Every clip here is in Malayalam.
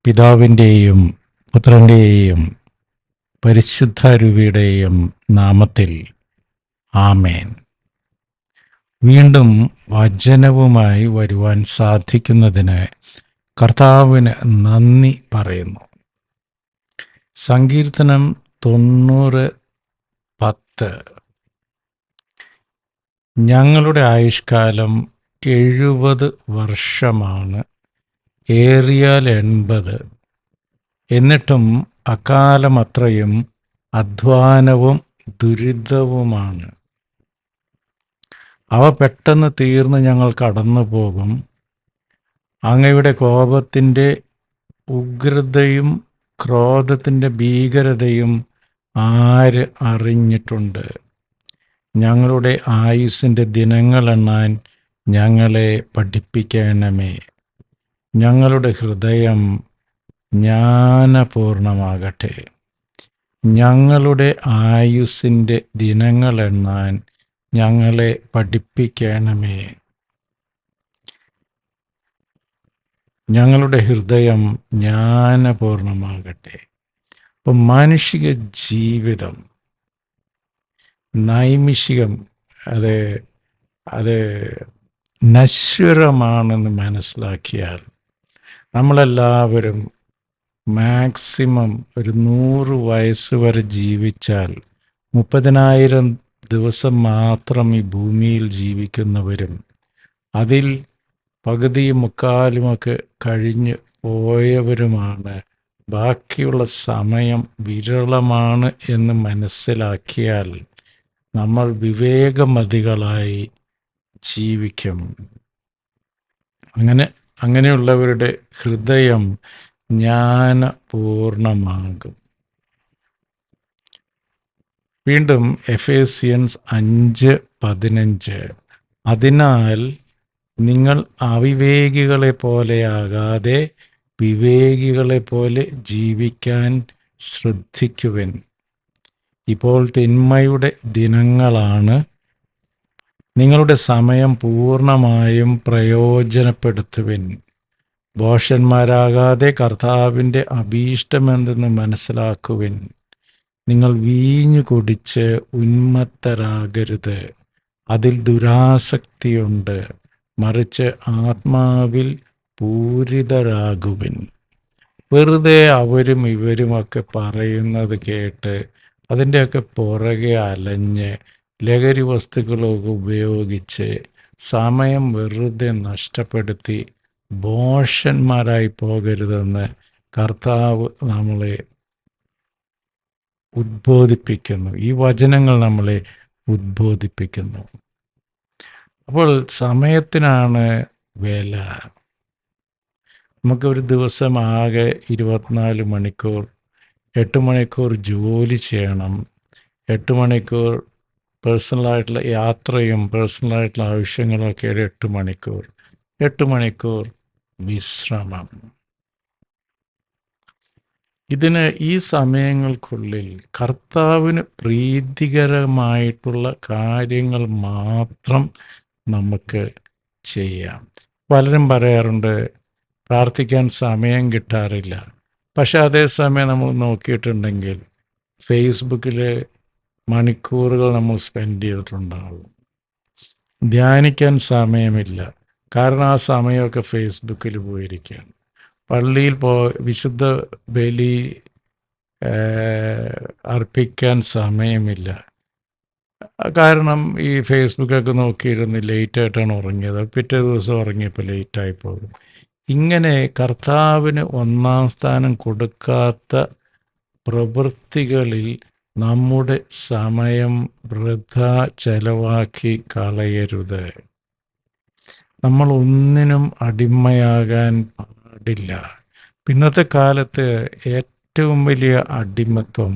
പിതാവിൻ്റെയും പുത്രൻ്റെയും പരിശുദ്ധാരൂപിയുടെയും നാമത്തിൽ ആമേൻ. വീണ്ടും വചനവുമായി വരുവാൻ സാധിക്കുന്നതിന് കർത്താവിന് നന്ദി പറയുന്നു. സങ്കീർത്തനം 90:10. ഞങ്ങളുടെ ആയുഷ്കാലം 70 വർഷമാണ്, ഏറിയാൽ 80. എന്നിട്ടും അക്കാലമത്രയും അധ്വാനവും ദുരിതവുമാണ്. അവ പെട്ടെന്ന് തീർന്ന് ഞങ്ങൾ കടന്നു പോകും. അങ്ങയുടെ കോപത്തിൻ്റെ ഉഗ്രതയും ക്രോധത്തിൻ്റെ ഭീകരതയും ആര് അറിഞ്ഞിട്ടുണ്ട്? ഞങ്ങളുടെ ആയുസ്സിൻ്റെ ദിനങ്ങളെണ്ണാൻ ഞങ്ങളെ പഠിപ്പിക്കണമേ. ഞങ്ങളുടെ ഹൃദയം ജ്ഞാനപൂർണമാകട്ടെ. ഞങ്ങളുടെ ആയുസ്സിൻ്റെ ദിനങ്ങളെണ്ണാൻ ഞങ്ങളെ പഠിപ്പിക്കണമേ. ഞങ്ങളുടെ ഹൃദയം ജ്ഞാനപൂർണമാകട്ടെ. അപ്പം മാനുഷിക ജീവിതം നൈമിഷികം, അത് നശ്വരമാണെന്ന് മനസ്സിലാക്കിയാൽ നമ്മളെല്ലാവരും മാക്സിമം ഒരു 100 വയസ്സ് വരെ ജീവിച്ചാൽ 30,000 ദിവസം മാത്രം ഈ ഭൂമിയിൽ ജീവിക്കുന്നവരും അതിൽ പകുതിയും മുക്കാലുമൊക്കെ കഴിഞ്ഞ് പോയവരുമാണ്. ബാക്കിയുള്ള സമയം വിരളമാണ് എന്ന് മനസ്സിലാക്കിയാൽ നമ്മൾ വിവേകമതികളായി ജീവിക്കും. അങ്ങനെയുള്ളവരുടെ ഹൃദയം ജ്ഞാനപൂർണമാകും. വീണ്ടും എഫേസ്യൻസ് 5:15. അതിനാൽ നിങ്ങൾ അവിവേകികളെ പോലെയാകാതെ വിവേകികളെ പോലെ ജീവിക്കാൻ ശ്രദ്ധിക്കുവിൻ. ഇപ്പോൾ തിന്മയുടെ ദിനങ്ങളാണ്. നിങ്ങളുടെ സമയം പൂർണ്ണമായും പ്രയോജനപ്പെടുത്തുവിൻ. ഭോഷന്മാരാകാതെ കർത്താവിൻ്റെ അഭീഷ്ടമെന്തെന്ന് മനസ്സിലാക്കുവിൻ. നിങ്ങൾ വീഞ്ഞു കുടിച്ച് ഉന്മത്തരാകരുത്, അതിൽ ദുരാസക്തിയുണ്ട്. മറിച്ച് ആത്മാവിൽ പൂരിതരാകുവിൻ. വെറുതെ അവരും ഇവരുമൊക്കെ പറയുന്നത് കേട്ട് അതിൻ്റെയൊക്കെ പുറകെ അലഞ്ഞ് ലഹരി വസ്തുക്കളൊക്കെ ഉപയോഗിച്ച് സമയം വെറുതെ നഷ്ടപ്പെടുത്തി ഭോഷന്മാരായി പോകരുതെന്ന് കർത്താവ് നമ്മളെ ഉദ്ബോധിപ്പിക്കുന്നു. ഈ വചനങ്ങൾ നമ്മളെ ഉദ്ബോധിപ്പിക്കുന്നു. അപ്പോൾ സമയത്തിനാണ് വില. നമുക്കൊരു ദിവസം ആകെ 24 മണിക്കൂർ, 8 മണിക്കൂർ ജോലി ചെയ്യണം, 8 മണിക്കൂർ പേഴ്സണലായിട്ടുള്ള യാത്രയും പേഴ്സണലായിട്ടുള്ള ആവശ്യങ്ങളൊക്കെ 8 മണിക്കൂർ, 8 മണിക്കൂർ വിശ്രമം. ഈ സമയങ്ങൾക്കുള്ളിൽ കർത്താവിന് പ്രീതികരമായിട്ടുള്ള കാര്യങ്ങൾ മാത്രം നമുക്ക് ചെയ്യാം. പലരും പറയാറുണ്ട് പ്രാർത്ഥിക്കാൻ സമയം കിട്ടാറില്ല. പക്ഷെ അതേസമയം നമ്മൾ നോക്കിയിട്ടുണ്ടെങ്കിൽ ഫേസ്ബുക്കിൽ മണിക്കൂറുകൾ നമ്മൾ സ്പെൻഡ് ചെയ്തിട്ടുണ്ടാകും. ധ്യാനിക്കാൻ സമയമില്ല, കാരണം ആ സമയമൊക്കെ ഫേസ്ബുക്കിൽ പോയിരിക്കുകയാണ്. പള്ളിയിൽ വിശുദ്ധ ബലി അർപ്പിക്കാൻ സമയമില്ല, കാരണം ഈ ഫേസ്ബുക്കൊക്കെ നോക്കിയിരുന്ന് ലേറ്റായിട്ടാണ് ഉറങ്ങിയത്. പിറ്റേ ദിവസം ഉറങ്ങിയപ്പോൾ ലേറ്റായി പോകും. ഇങ്ങനെ കർത്താവിന് 1-ാം സ്ഥാനം കൊടുക്കാത്ത പ്രവൃത്തികളിൽ നമ്മുടെ സമയം വൃഥ ചെലവാക്കി കളയരുത്. നമ്മൾ ഒന്നിനും അടിമയാകാൻ പാടില്ല. ഇന്നത്തെ കാലത്ത് ഏറ്റവും വലിയ അടിമത്വം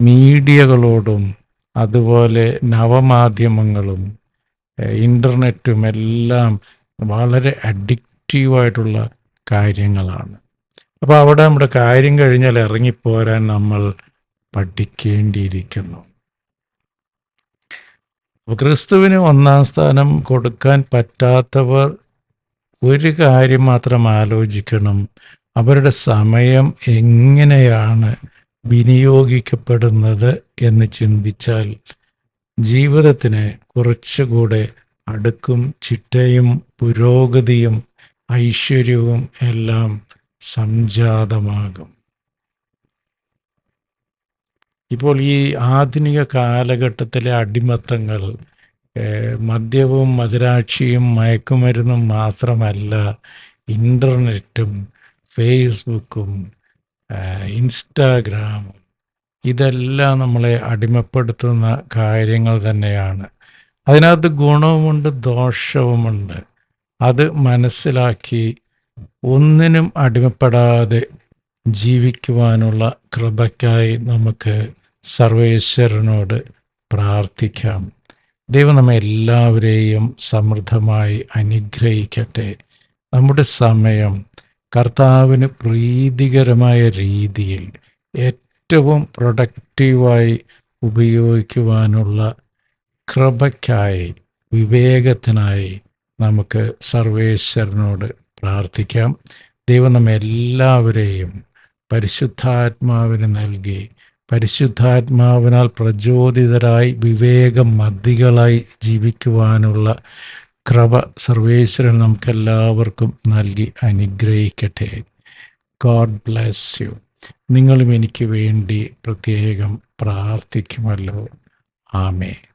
മീഡിയകളോടും അതുപോലെ നവമാധ്യമങ്ങളും ഇൻ്റർനെറ്റും എല്ലാം വളരെ അഡിക്റ്റീവായിട്ടുള്ള കാര്യങ്ങളാണ്. അപ്പോൾ അവിടെ നമ്മുടെ കാര്യം കഴിഞ്ഞാൽ ഇറങ്ങിപ്പോരാൻ നമ്മൾ പഠിക്കേണ്ടിയിരിക്കുന്നു. അപ്പോൾ ക്രിസ്തുവിന് 1-ാം സ്ഥാനം കൊടുക്കാൻ പറ്റാത്തവർ ഒരു കാര്യം മാത്രം ആലോചിക്കണം: അവരുടെ സമയം എങ്ങനെയാണ് വിനിയോഗിക്കപ്പെടുന്നത് എന്ന് ചിന്തിച്ചാൽ ജീവിതത്തിന് കുറച്ചുകൂടെ അടുക്കും ചിട്ടയും പുരോഗതിയും ഐശ്വര്യവും എല്ലാം സംജാതമാകും. ഇപ്പോൾ ഈ ആധുനിക കാലഘട്ടത്തിലെ അടിമത്തങ്ങൾ മദ്യവും മദിരാക്ഷിയും മയക്കുമരുന്നും മാത്രമല്ല, ഇൻ്റർനെറ്റും ഫേസ്ബുക്കും ഇൻസ്റ്റാഗ്രാമും ഇതെല്ലാം നമ്മളെ അടിമപ്പെടുത്തുന്ന കാര്യങ്ങൾ തന്നെയാണ്. അതിനകത്ത് ഗുണവുമുണ്ട് ദോഷവുമുണ്ട്. അത് മനസ്സിലാക്കി ഒന്നിനും അടിമപ്പെടാതെ ജീവിക്കുവാനുള്ള കൃപയ്ക്കായി നമുക്ക് സർവേശ്വരനോട് പ്രാർത്ഥിക്കാം. ദൈവം നമ്മെ എല്ലാവരെയും സമൃദ്ധമായി അനുഗ്രഹിക്കട്ടെ. നമ്മുടെ സമയം കർത്താവിന് പ്രീതികരമായ രീതിയിൽ ഏറ്റവും പ്രൊഡക്റ്റീവായി ഉപയോഗിക്കുവാനുള്ള കൃപയ്ക്കായി, വിവേകത്തിനായി നമുക്ക് സർവേശ്വരനോട് പ്രാർത്ഥിക്കാം. ദൈവം നമ്മെ എല്ലാവരെയും പരിശുദ്ധാത്മാവിന് നൽകി പരിശുദ്ധാത്മാവിനാൽ പ്രചോദിതരായി വിവേകം മദ്ദികളായി ജീവിക്കുവാനുള്ള കൃപ സർവേശ്വരൻ നമുക്കെല്ലാവർക്കും നൽകി അനുഗ്രഹിക്കട്ടെ. God bless you. നിങ്ങളും എനിക്ക് വേണ്ടി പ്രത്യേകം പ്രാർത്ഥിക്കുമല്ലോ. ആമേൻ.